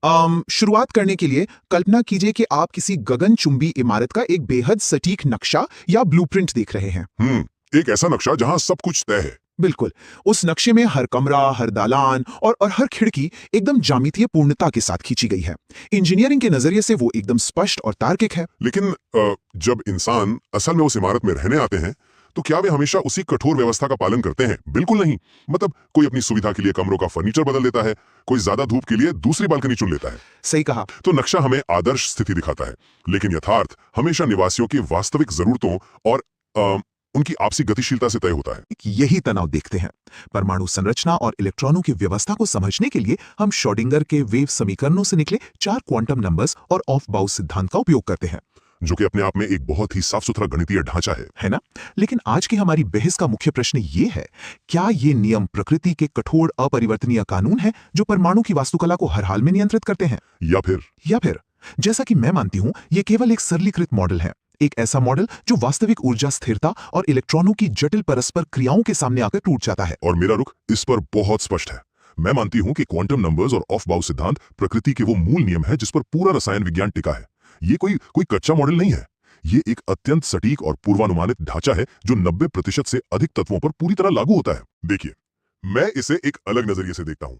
शुरुआत करने के लिए कल्पना कीजिए कि आप किसी गगनचुंबी इमारत का एक बेहद सटीक नक्शा या ब्लूप्रिंट देख रहे हैं। एक ऐसा नक्शा जहां सब कुछ तय है। बिल्कुल। उस नक्शे में हर कमरा, हर दालान और हर खिड़की एकदम ज्यामितीय पूर्णता के साथ खींची गई है। इंजीनियरिंग के नजरिए से वो एकदम स्पष्ट और तार्किक है। लेकिन जब इंसान असल में उस इमारत में रहने आते हैं तो क्या वे हमेशा उसी कठोर व्यवस्था का पालन करते हैं? बिल्कुल नहीं। मतलब कोई अपनी सुविधा के लिए कमरों का फर्नीचर बदल देता है, कोई ज्यादा धूप के लिए दूसरी बालकनी चुन लेता है। सही कहा। तो नक्शा हमें आदर्श स्थिति दिखाता है, लेकिन यथार्थ हमेशा निवासियों की वास्तविक जरूरतों और उनकी आपसी गतिशीलता से तय होता है। यही तनाव देखते हैं। परमाणु संरचना और इलेक्ट्रॉनों की व्यवस्था को समझने के लिए हम श्रोडिंगर के वेव समीकरणों से निकले 4 क्वांटम नंबर्स और ऑफ बाउस सिद्धांत का उपयोग करते हैं, जो कि अपने आप में एक बहुत ही साफ सुथरा गणितीय ढांचा है ना? लेकिन आज की हमारी बहस का मुख्य प्रश्न ये है, क्या ये नियम प्रकृति के कठोर अपरिवर्तनीय कानून हैं जो परमाणु की वास्तुकला को हर हाल में नियंत्रित करते हैं, या फिर जैसा कि मैं मानती हूं, ये केवल एक सरलीकृत मॉडल है, एक ऐसा मॉडल जो वास्तविक ऊर्जा स्थिरता और इलेक्ट्रॉनों की जटिल परस्पर क्रियाओं के सामने आकर टूट जाता है। और मेरा रुख इस पर बहुत स्पष्ट है। मैं मानती हूं कि क्वांटम नंबर्स और ऑफ बाउ सिद्धांत प्रकृति के वो मूल नियम है जिस पर पूरा रसायन विज्ञान टिका है। ये कोई कच्चा मॉडल नहीं है। ये एक अत्यंत सटीक और पूर्वानुमानित ढांचा है जो 90% से अधिक तत्वों पर पूरी तरह लागू होता है। देखिए, मैं इसे एक अलग नजरिए से देखता हूं।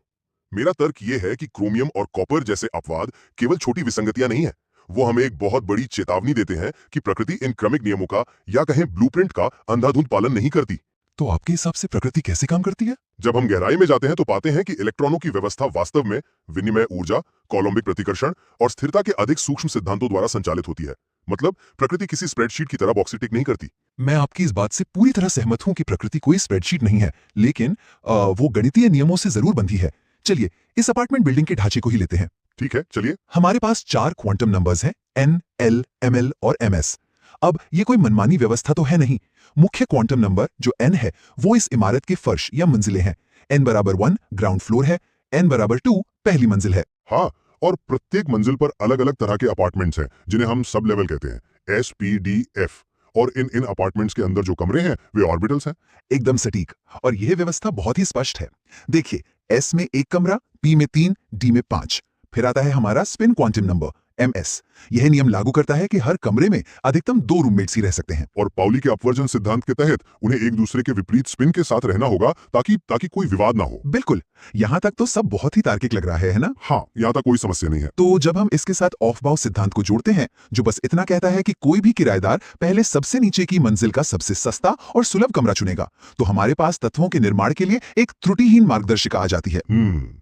मेरा तर्क यह है कि क्रोमियम और कॉपर जैसे अपवाद केवल छोटी विसंगतियां नहीं है, वो हमें एक बहुत बड़ी चेतावनी देते हैं कि प्रकृति इन क्रमिक नियमों का या कहें ब्लूप्रिंट का अंधाधुंध पालन नहीं करती। तो आपके हिसाब से प्रकृति कैसे काम करती है? जब हम गहराई में जाते हैं तो पाते हैं कि इलेक्ट्रॉनों की व्यवस्था वास्तव में विनिमय ऊर्जा, कौलंबिक प्रतिकर्षण और स्थिरता के अधिक सूक्ष्म सिद्धांतों द्वारा संचालित होती है। मतलब प्रकृति किसी स्प्रेडशीट की तरह बॉक्स टिक नहीं करती। मैं आपकी इस बात से पूरी तरह सहमत हूं कि प्रकृति कोई स्प्रेडशीट नहीं है, लेकिन वो गणितीय नियमों से जरूर बंधी है। चलिए इस अपार्टमेंट बिल्डिंग के ढांचे को ही लेते हैं। ठीक है, चलिए। हमारे पास 4 क्वांटम नंबर्स हैं, n, l, ml और ms। अब ये कोई मनमानी व्यवस्था तो है नहीं। मुख्य क्वांटम नंबर जो n है वो इस इमारत के फर्श या मंजिलें हैं। n बराबर 1 ग्राउंड फ्लोर है, n बराबर 2 पहली मंजिल है। हाँ, और प्रत्येक मंजिल पर अलग अलग तरह के अपार्टमेंट्स हैं जिन्हें हम सब लेवल कहते हैं, S, P, D, F। और इन अपार्टमेंट्स के अंदर जो कमरे हैं वे ऑर्बिटल्स हैं। एकदम सटीक। और यह व्यवस्था बहुत ही स्पष्ट है। देखिए, S में 1 कमरा, P में 3, D में 5। फिर आता है हमारा स्पिन क्वांटम नंबर ms। यह नियम लागू करता है कि हर कमरे में अधिकतम 2 रूममेट्स ही रह सकते हैं। और पाउली के अपवर्जन सिद्धांत के तहत उन्हें एक दूसरे के विपरीत स्पिन के साथ रहना होगा ताकि कोई विवाद ना हो। बिल्कुल। यहां तक तो सब बहुत ही तार्किक लग रहा है ना? हाँ, यहां तक कोई समस्या नहीं है। तो जब हम इसके साथ ऑफ बाउ सिद्धांत को जोड़ते हैं, जो बस इतना कहता है कि कोई भी किराएदार पहले सबसे नीचे की मंजिल का सबसे सस्ता और सुलभ कमरा चुनेगा, तो हमारे पास तत्वों के निर्माण के लिए एक त्रुटिहीन मार्गदर्शिका आ जाती है।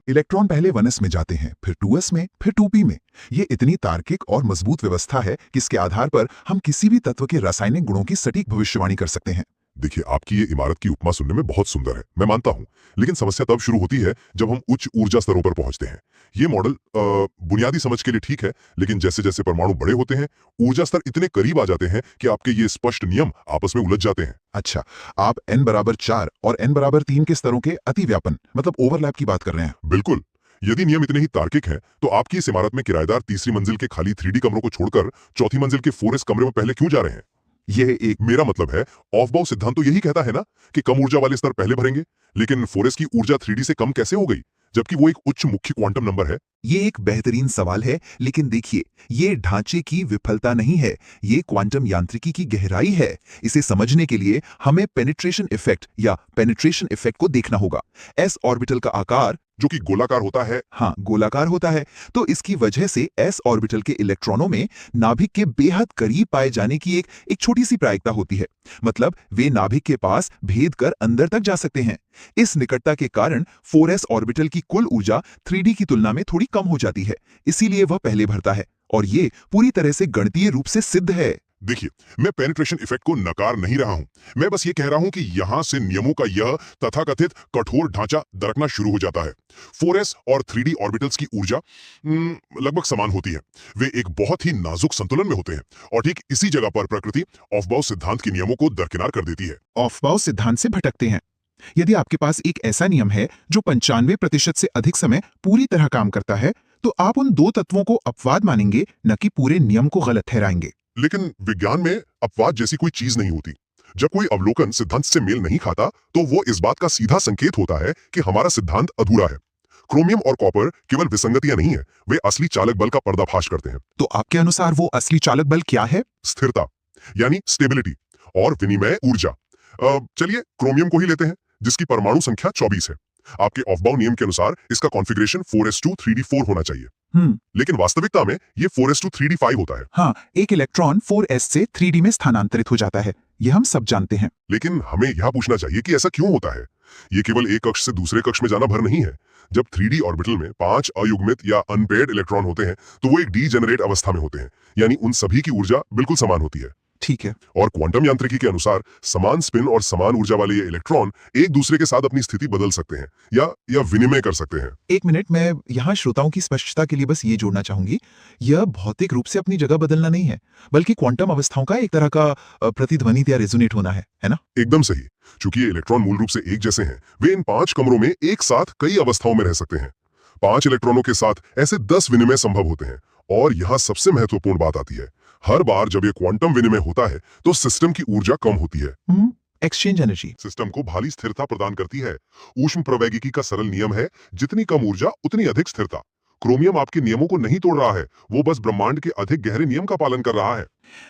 इलेक्ट्रॉन पहले 1s में जाते हैं, फिर 2s में, फिर 2p में। ये इतनी तार्किक और मजबूत व्यवस्था है कि इसके आधार पर हम किसी भी तत्व के रासायनिक गुणों की सटीक भविष्यवाणी कर सकते हैं। देखिए, आपकी ये इमारत की उपमा सुनने में बहुत सुंदर है, मैं मानता हूं। लेकिन समस्या तब शुरू होती है जब हम उच्च ऊर्जा स्तरों पर पहुंचते हैं। ये मॉडल बुनियादी समझ के लिए ठीक है, लेकिन जैसे जैसे परमाणु बड़े होते हैं, ऊर्जा स्तर इतने करीब आ जाते हैं कि आपके ये स्पष्ट नियम आपस में उलझ जाते हैं। अच्छा, आप n बराबर 4 और n बराबर 3 के स्तरों के अतिव्यापन मतलब ओवरलैप की बात कर रहे हैं? बिल्कुल। यदि नियम इतने ही तार्किक हैं, तो आपकी इस इमारत में किराएदार तीसरी मंजिल के खाली 3D कमरों को छोड़कर चौथी मंजिल के 4S कमरे में पहले क्यों जा रहे हैं? यह एक मेरा मतलब है, ऑफ बाउ सिद्धांत तो यही कहता है ना कि कम ऊर्जा वाले स्तर पहले भरेंगे, लेकिन 4S की ऊर्जा 3D से कम कैसे हो गई, जबकि वो एक उच्च मुख्य क्वांटम नंबर है? ये एक बेहतरीन सवाल है, लेकिन देखिए, ये ढांचे की विफलता नहीं है, ये क्वांटम यांत्रिकी की गहराई है। इसे समझने के लिए हमें पेनिट्रेशन इफेक्ट को देखना होगा। s ऑर्बिटल का आकार जो कि गोलाकार होता है। हाँ, गोलाकार होता है, तो इसकी वजह से s ऑर्बिटल के इलेक्ट्रॉनों में नाभिक के बेहद करीब पाए जाने की एक छोटी सी प्रायिकता होती है। मतलब वे नाभिक के पास भेद कर अंदर तक जा सकते हैं। इस निकटता के कारण 4s ऑर्बिटल की कुल ऊर्जा 3D की तुलना में थोड़ी कम हो जाती है, इसीलिए वह पहले भरता है, और ये पूरी तरह से गणितीय रूप से सिद्ध है। देखिए, मैं पेनिट्रेशन इफेक्ट को नकार नहीं रहा हूं, मैं बस ये कह रहा हूं कि यहां से नियमों का यह तथाकथित कठोर ढांचा दरकना शुरू हो जाता है। 4s और 3D ऑर्बिटल्स की ऊर्जा लगभग समान होती है। वे एक बहुत ही नाजुक संतुलन में होते हैं, और ठीक इसी जगह पर प्रकृति ऑफ बाउ सिद्धांत के नियमों को दरकिनार कर देती है। ऑफ बाउ सिद्धांत से भटकते हैं। यदि आपके पास एक ऐसा नियम है जो 95% से अधिक समय पूरी तरह काम करता है, तो आप उन 2 तत्वों को अपवाद मानेंगे, न कि पूरे नियम को गलत ठहराएंगे। लेकिन विज्ञान में अपवाद जैसी कोई चीज नहीं होती। जब कोई अवलोकन सिद्धांत से मेल नहीं खाता, तो वो इस बात का सीधा संकेत होता है कि हमारा सिद्धांत अधूरा है। क्रोमियम और कॉपर केवल विसंगतियां नहीं है, वे असली चालक बल का पर्दाफाश करते हैं। तो आपके अनुसार वो असली चालक बल क्या है? स्थिरता यानी स्टेबिलिटी और विनिमय ऊर्जा। चलिए क्रोमियम को ही लेते हैं, जिसकी परमाणु संख्या 24 है। आपके ऑफबाउ नियम के अनुसार इसका कॉन्फ़िगरेशन 4s2 3d4 होना चाहिए, लेकिन वास्तविकता में ये 4s2 3d5 होता है। हाँ, एक इलेक्ट्रॉन 4s से 3d में स्थानांतरित हो जाता है, यह हम सब जानते हैं। लेकिन हमें यह पूछना चाहिए कि ऐसा क्यों होता है। ये केवल एक कक्ष से दूसरे कक्ष में जाना भर नहीं है। जब 3d ऑर्बिटल में 5 अयुग्मित या अनपेयर्ड इलेक्ट्रॉन होते हैं तो वो एक डीजेनरेट अवस्था में होते हैं, यानी उन सभी की ऊर्जा बिल्कुल समान होती है। ठीक है। और क्वांटम यांत्रिकी के अनुसार समान स्पिन और समान ऊर्जा वाले ये इलेक्ट्रॉन एक दूसरे के साथ अपनी स्थिति बदल सकते हैं या विनिमय कर सकते हैं। एक मिनट, मैं यहाँ श्रोताओं की स्पष्टता के लिए बस ये जोड़ना चाहूंगी, यह भौतिक रूप से अपनी जगह बदलना नहीं है, बल्कि क्वांटम अवस्थाओं का एक तरह का प्रतिध्वनित या रेजोनेट होना है ना? एकदम सही। चूंकि ये इलेक्ट्रॉन मूल रूप से एक जैसे हैं, वे इन 5 कमरों में एक साथ कई अवस्थाओं में रह सकते हैं। 5 इलेक्ट्रॉनों के साथ ऐसे 10 विनिमय संभव होते हैं। और यहाँ सबसे महत्वपूर्ण बात आती है, हर बार जब ये क्वांटम विनिमय होता है तो सिस्टम की ऊर्जा कम होती है। एक्सचेंज एनर्जी सिस्टम को भारी स्थिरता प्रदान करती है। ऊष्म प्रवैगिकी का सरल नियम है, जितनी कम ऊर्जा उतनी अधिक स्थिरता। क्रोमियम आपके नियमों को नहीं तोड़ रहा है, वो बस ब्रह्मांड के अधिक गहरे नियम का पालन कर रहा है।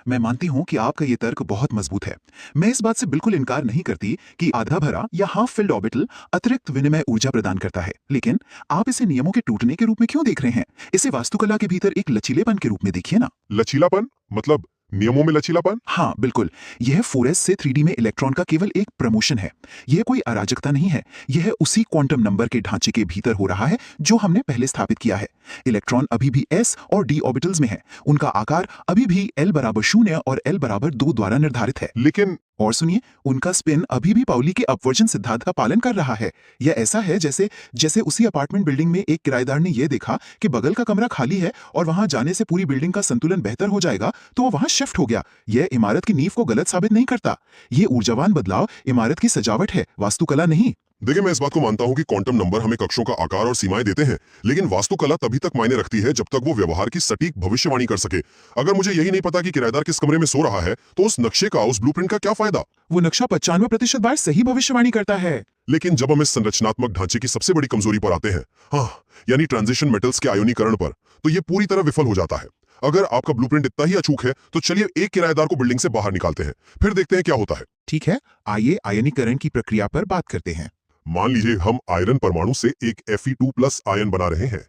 मैं मानती हूं कि आपका ये तर्क बहुत मजबूत है। मैं इस बात से बिल्कुल इनकार नहीं करती कि आधा भरा या हाफ फिल्ड ऑर्बिटल अतिरिक्त विनिमय ऊर्जा प्रदान करता है, लेकिन आप इसे नियमों के टूटने के रूप में क्यों देख रहे हैं? इसे वास्तुकला के भीतर एक लचीलेपन के रूप में देखिए ना। लचीलापन मतलब नियमों में लचीलापन? हाँ बिल्कुल, यह 4s से 3d में इलेक्ट्रॉन का केवल एक प्रमोशन है। यह कोई अराजकता नहीं है, यह उसी क्वांटम नंबर के ढांचे के भीतर हो रहा है जो हमने पहले स्थापित किया है। इलेक्ट्रॉन अभी भी s और d ऑर्बिटल्स में है, उनका आकार अभी भी l बराबर 0 और l बराबर 2 द्वारा निर्धारित है। लेकिन और सुनिए, उनका स्पिन अभी भी पाउली के अपवर्जन सिद्धांत का पालन कर रहा है। यह ऐसा है जैसे उसी अपार्टमेंट बिल्डिंग में एक किराएदार ने यह देखा कि बगल का कमरा खाली है और वहां जाने से पूरी बिल्डिंग का संतुलन बेहतर हो जाएगा, तो वो वहां शिफ्ट हो गया। यह इमारत की नींव को गलत साबित नहीं करता। ये ऊर्जावान बदलाव इमारत की सजावट है, वास्तुकला नहीं। देखिए, मैं इस बात को मानता हूं कि क्वांटम नंबर हमें कक्षों का आकार और सीमाएं देते हैं, लेकिन वास्तुकला तभी तक मायने रखती है जब तक वो व्यवहार की सटीक भविष्यवाणी कर सके। अगर मुझे यही नहीं पता कि किराएदार किस कमरे में सो रहा है, तो उस नक्शे का, उस ब्लूप्रिंट का क्या फायदा? वो नक्शा 95% बार सही भविष्यवाणी करता है। लेकिन जब हम इस संरचनात्मक ढांचे की सबसे बड़ी कमजोरी पर आते हैं, हाँ, यानी ट्रांजिशन मेटल्स के आयोनीकरण पर, तो ये पूरी तरह विफल हो जाता है। अगर आपका ब्लूप्रिंट इतना ही अचूक है, तो चलिए एक किराएदार को बिल्डिंग से बाहर निकालते हैं, फिर देखते हैं क्या होता है। ठीक है, आइए आयनीकरण की प्रक्रिया पर बात करते हैं। मान लीजिए हम आयरन परमाणु से एक Fe2+ आयन बना रहे हैं।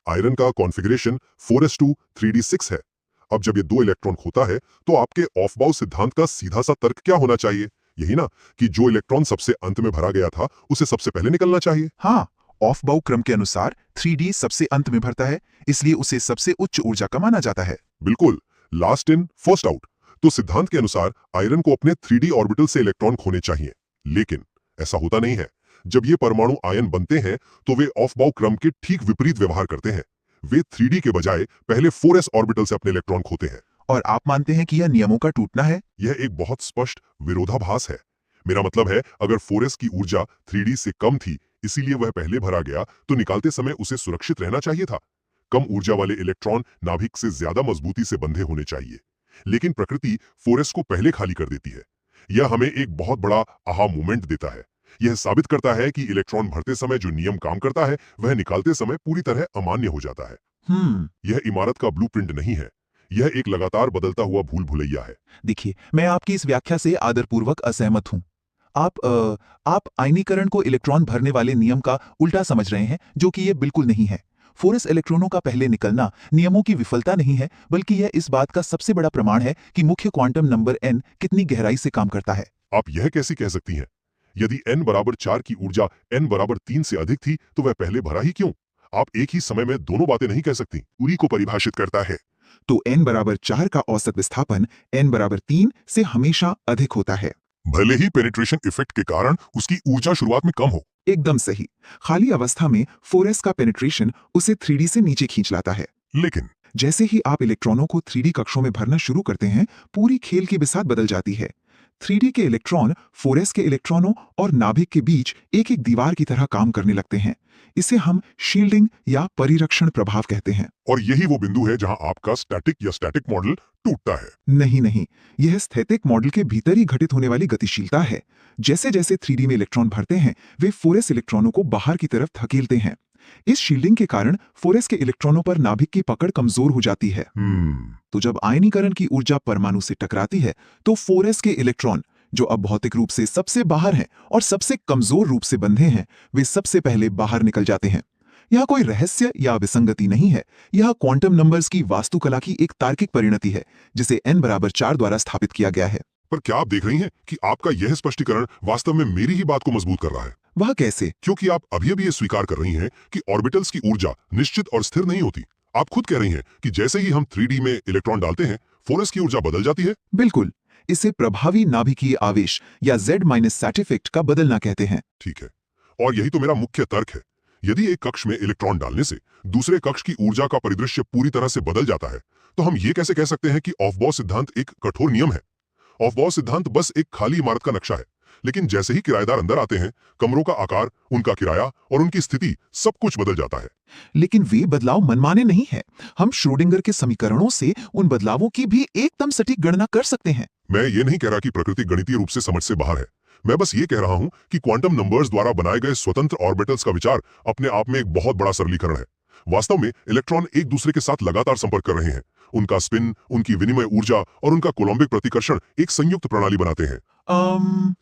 आयरन का कॉन्फ़िगरेशन 4s2 3d6 है। अब जब ये 2 इलेक्ट्रॉन खोता है, तो आपके ऑफबाउ सिद्धांत का सीधा सा तर्क क्या होना चाहिए? यही ना, कि जो इलेक्ट्रॉन सबसे अंत में भरा गया था, उसे सबसे पहले निकलना चाहिए। हाँ, ऑफबाउ क्रम के अनुसार 3d सबसे अंत में भरता है, इसलिए उसे सबसे उच्च ऊर्जा का माना जाता है। बिल्कुल, लास्ट इन फर्स्ट आउट। तो सिद्धांत के अनुसार आयरन को अपने 3d ऑर्बिटल से इलेक्ट्रॉन खोने चाहिए, लेकिन ऐसा होता नहीं है। जब ये परमाणु आयन बनते हैं, तो वे ऑफबाउ क्रम के ठीक विपरीत व्यवहार करते हैं। वे 3d के बजाय पहले 4s ऑर्बिटल से अपने इलेक्ट्रॉन खोते हैं। और आप मानते हैं कि यह नियमों का टूटना है? यह एक बहुत स्पष्ट विरोधाभास है। मेरा मतलब है, अगर 4s की ऊर्जा 3d से कम थी, इसीलिए वह पहले भरा गया, तो निकालते समय उसे सुरक्षित रहना चाहिए था। कम ऊर्जा वाले इलेक्ट्रॉन नाभिक से ज्यादा मजबूती से बंधे होने चाहिए, लेकिन प्रकृति 4s को पहले खाली कर देती है। यह हमें एक बहुत बड़ा आहा मोमेंट देता है। यह साबित करता है कि इलेक्ट्रॉन भरते समय जो नियम काम करता है, वह निकालते समय पूरी तरह अमान्य हो जाता है। यह इमारत का ब्लूप्रिंट नहीं है, यह एक लगातार बदलता हुआ भूल भुलैया है। देखिए, मैं आपकी इस व्याख्या से आदरपूर्वक असहमत हूं। आप आयनीकरण को इलेक्ट्रॉन भरने वाले नियम का उल्टा समझ रहे हैं, जो कि यह बिल्कुल नहीं है। 4s इलेक्ट्रॉनों का पहले निकलना नियमों की विफलता नहीं है, बल्कि यह इस बात का सबसे बड़ा प्रमाण है कि मुख्य क्वांटम नंबर n कितनी गहराई से काम करता है। आप यह कैसे कह सकती हैं? यदि n बराबर 4 की ऊर्जा n बराबर 3 से अधिक थी, तो वह पहले भरा ही क्यों? आप एक ही समय में दोनों बातें नहीं कह सकती। पूरी को परिभाषित करता है। तो n बराबर 4 का औसत विस्थापन n बराबर 3 से हमेशा अधिक होता है, भले ही पेनिट्रेशन इफेक्ट के कारण उसकी ऊर्जा शुरुआत में कम हो। एकदम सही। खाली अवस्था में 4s का पेनिट्रेशन उसे 3d से नीचे खींच लाता है। लेकिन जैसे ही आप इलेक्ट्रॉनों को 3d कक्षों में भरना शुरू करते हैं, पूरी खेल की बिसात बदल जाती है। 3d के इलेक्ट्रॉन 4s के इलेक्ट्रॉनों और नाभिक के बीच एक एक दीवार की तरह काम करने लगते हैं। इसे हम शील्डिंग या परिरक्षण प्रभाव कहते हैं। और यही वो बिंदु है जहां आपका स्टैटिक मॉडल टूटता है। नहीं, यह स्थैतिक मॉडल के भीतर ही घटित होने वाली गतिशीलता है। जैसे जैसे 3d में इलेक्ट्रॉन भरते हैं, वे 4s इलेक्ट्रॉनों को बाहर की तरफ धकेलते हैं। इस शील्डिंग के कारण 4s के इलेक्ट्रॉनों पर नाभिक की पकड़ कमजोर हो जाती है। तो जब आयनीकरण की ऊर्जा परमाणु से टकराती है तो 4s के इलेक्ट्रॉन, जो अब भौतिक रूप से सबसे बाहर हैं और सबसे कमजोर रूप से बंधे हैं, वे सबसे पहले बाहर निकल जाते हैं। यह कोई रहस्य या विसंगति नहीं है, यह क्वांटम नंबर्स की वास्तुकला की एक तार्किक परिणति है जिसे n=4 द्वारा स्थापित किया गया है। पर क्या आप देख रही हैं कि आपका यह स्पष्टीकरण वास्तव में मेरी ही बात को मजबूत कर रहा है? वह कैसे? क्योंकि आप अभी ये स्वीकार कर रही हैं कि ऑर्बिटल्स की ऊर्जा निश्चित और स्थिर नहीं होती। आप खुद कह रही हैं कि जैसे ही हम 3D में इलेक्ट्रॉन डालते हैं 4s की ऊर्जा बदल जाती है। बिल्कुल, इसे प्रभावी नाभिकीय आवेश या Z-sat इफेक्ट का बदलना कहते हैं। ठीक है, और यही तो मेरा मुख्य तर्क है। यदि एक कक्ष में इलेक्ट्रॉन डालने से दूसरे कक्ष की ऊर्जा का परिदृश्य पूरी तरह से बदल जाता है, तो हम ये कैसे कह सकते हैं कि ऑफबाउ सिद्धांत एक कठोर नियम है? ऑफबाउ सिद्धांत बस एक खाली इमारत का नक्शा है, लेकिन जैसे ही किराएदार अंदर आते हैं, कमरों का आकार, उनका किराया और उनकी स्थिति सब कुछ बदल जाता है। लेकिन वे बदलाव मनमाने नहीं है। हम श्रोडिंगर के समीकरणों से उन बदलावों की भी एकदम सटीक गणना कर सकते हैं। मैं ये नहीं कह रहा कि प्रकृति गणितीय रूप से समझ से बाहर है। मैं बस ये कह रहा हूं कि क्वांटम नंबर्स द्वारा बनाए गए स्वतंत्र ऑर्बिटल्स का विचार अपने आप में एक बहुत बड़ा सरलीकरण है। वास्तव में इलेक्ट्रॉन एक दूसरे के साथ लगातार संपर्क कर रहे हैं। उनका स्पिन, उनकी विनिमय ऊर्जा और उनका कोलम्बिक प्रतिकर्षण एक संयुक्त प्रणाली बनाते हैं।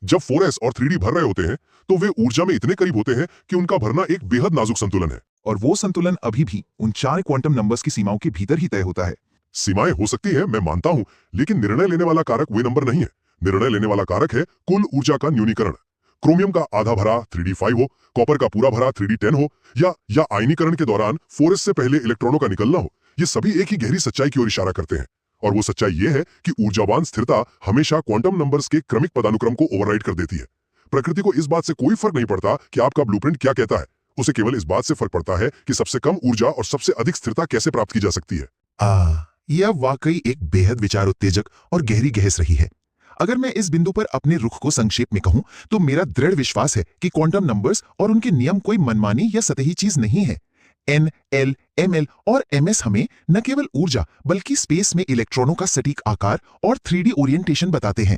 जब 4s और 3D भर रहे होते हैं तो वे ऊर्जा में इतने करीब होते हैं कि उनका भरना एक बेहद नाजुक संतुलन है। और वो संतुलन अभी भी उन 4 क्वांटम नंबर्स की सीमाओं के भीतर ही तय होता है। सीमाएं हो सकती है, मैं मानता हूं, लेकिन निर्णय लेने वाला कारक वे नंबर नहीं है। निर्णय लेने वाला कारक है कुल ऊर्जा का न्यूनीकरण। क्रोमियम का आधा भरा 3D5 हो, कॉपर का पूरा भरा 3D10 हो, या आयनीकरण के दौरान 4s से पहले इलेक्ट्रॉनों का निकलना हो, ये सभी एक ही गहरी सच्चाई की ओर इशारा करते हैं। और वो सच्चाई ये है कि ऊर्जावान स्थिरता हमेशा क्वांटम नंबर्स के क्रमिक पदानुक्रम को ओवरराइड कर देती है। प्रकृति को इस बात से कोई फर्क नहीं पड़ता कि आपका ब्लूप्रिंट क्या कहता है। उसे केवल इस बात से फर्क पड़ता है कि सबसे कम ऊर्जा और सबसे अधिक स्थिरता कैसे प्राप्त की जा सकती है। यह वाकई एक बेहद विचार उत्तेजक और गहरी बहस रही है। अगर मैं इस बिंदु पर अपने रुख को संक्षेप में कहूं तो मेरा दृढ़ विश्वास है कि क्वांटम नंबर्स और उनके नियम कोई मनमानी या सतही चीज नहीं है। N, L, ML और MS हमें न केवल ऊर्जा बल्कि स्पेस में इलेक्ट्रॉनों का सटीक आकार और 3D ओरिएंटेशन बताते हैं।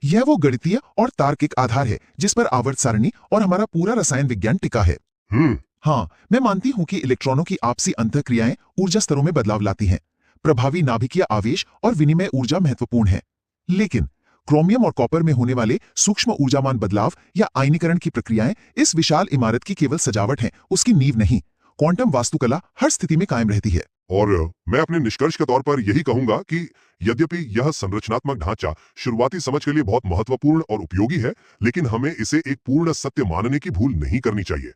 यह वो गणितीय और तार्किक आधार है जिस पर आवर्त सारणी और हमारा पूरा रसायन विज्ञान टिका है। हाँ, मैं मानती हूं कि इलेक्ट्रॉनों की आपसी अंतःक्रियाएं ऊर्जा स्तरों में बदलाव लाती हैं। प्रभावी नाभिकीय आवेश और विनिमय ऊर्जा महत्वपूर्ण है, लेकिन क्रोमियम और कॉपर में होने वाले सूक्ष्म ऊर्जामान बदलाव या आयनीकरण की प्रक्रियाएं इस विशाल इमारत की केवल सजावट हैं, उसकी नींव नहीं। क्वांटम वास्तुकला हर स्थिति में कायम रहती है। और मैं अपने निष्कर्ष के तौर पर यही कहूंगा कि यद्यपि यह संरचनात्मक ढांचा शुरुआती समझ के लिए बहुत महत्वपूर्ण और उपयोगी है, लेकिन हमें इसे एक पूर्ण सत्य मानने की भूल नहीं करनी चाहिए।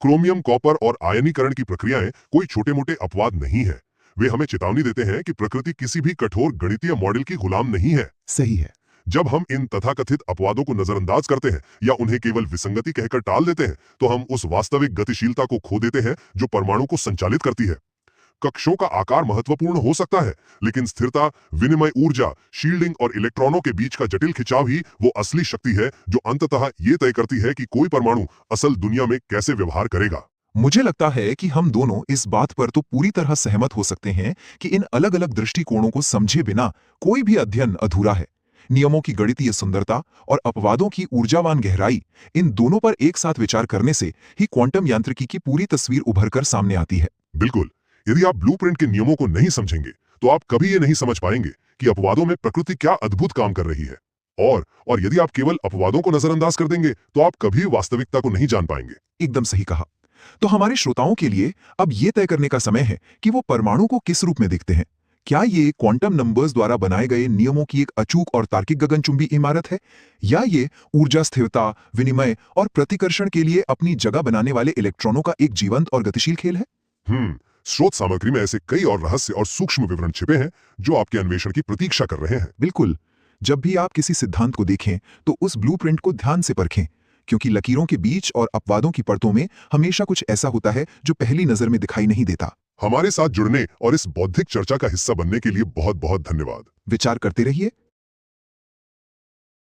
क्रोमियम, कॉपर और आयनीकरण की प्रक्रियाएं कोई छोटे मोटे अपवाद नहीं है। वे हमें चेतावनी देते हैं कि प्रकृति किसी भी कठोर गणितीय मॉडल की गुलाम नहीं है। सही है। जब हम इन तथाकथित अपवादों को नजरअंदाज करते हैं या उन्हें केवल विसंगति कहकर टाल देते हैं, तो हम उस वास्तविक गतिशीलता को खो देते हैं जो परमाणु को संचालित करती है। कक्षों का आकार महत्वपूर्ण हो सकता है, लेकिन स्थिरता, विनिमय ऊर्जा, शील्डिंग और इलेक्ट्रॉनों के बीच का जटिल खिंचाव ही वो असली शक्ति है जो अंततः ये तय करती है कि कोई परमाणु असल दुनिया में कैसे व्यवहार करेगा। मुझे लगता है कि हम दोनों इस बात पर तो पूरी तरह सहमत हो सकते हैं कि इन अलग अलग दृष्टिकोणों को समझे बिना कोई भी अध्ययन अधूरा है। नियमों की गणितीय सुंदरता और अपवादों की ऊर्जावान गहराई, इन दोनों पर एक साथ विचार करने से ही क्वांटम यांत्रिकी की पूरी तस्वीर उभरकर सामने आती है। बिल्कुल, यदि आप ब्लूप्रिंट के नियमों को नहीं समझेंगे तो आप कभी ये नहीं समझ पाएंगे कि अपवादों में प्रकृति क्या अद्भुत काम कर रही है। और यदि आप केवल अपवादों को नजरअंदाज कर देंगे तो आप कभी वास्तविकता को नहीं जान पाएंगे। एकदम सही कहा। तो हमारे श्रोताओं के लिए अब यह तय करने का समय है कि वो परमाणु को किस रूप में देखते हैं। क्या ये क्वांटम नंबर्स द्वारा बनाए गए नियमों की एक अचूक और तार्किक गगनचुंबी इमारत है, या ये ऊर्जा, स्थिरता, विनिमय और प्रतिकर्षण के लिए अपनी जगह बनाने वाले इलेक्ट्रॉनों का एक जीवंत और गतिशील खेल है? स्रोत सामग्री में ऐसे कई और रहस्य और सूक्ष्म विवरण छिपे हैं जो आपके अन्वेषण की प्रतीक्षा कर रहे हैं। बिल्कुल। जब भी आप किसी सिद्धांत को देखें तो उस ब्लूप्रिंट को ध्यान से परखें, क्योंकि लकीरों के बीच और अपवादों की परतों में हमेशा कुछ ऐसा होता है जो पहली नजर में दिखाई नहीं देता। हमारे साथ जुड़ने और इस बौद्धिक चर्चा का हिस्सा बनने के लिए बहुत बहुत धन्यवाद। विचार करते रहिए,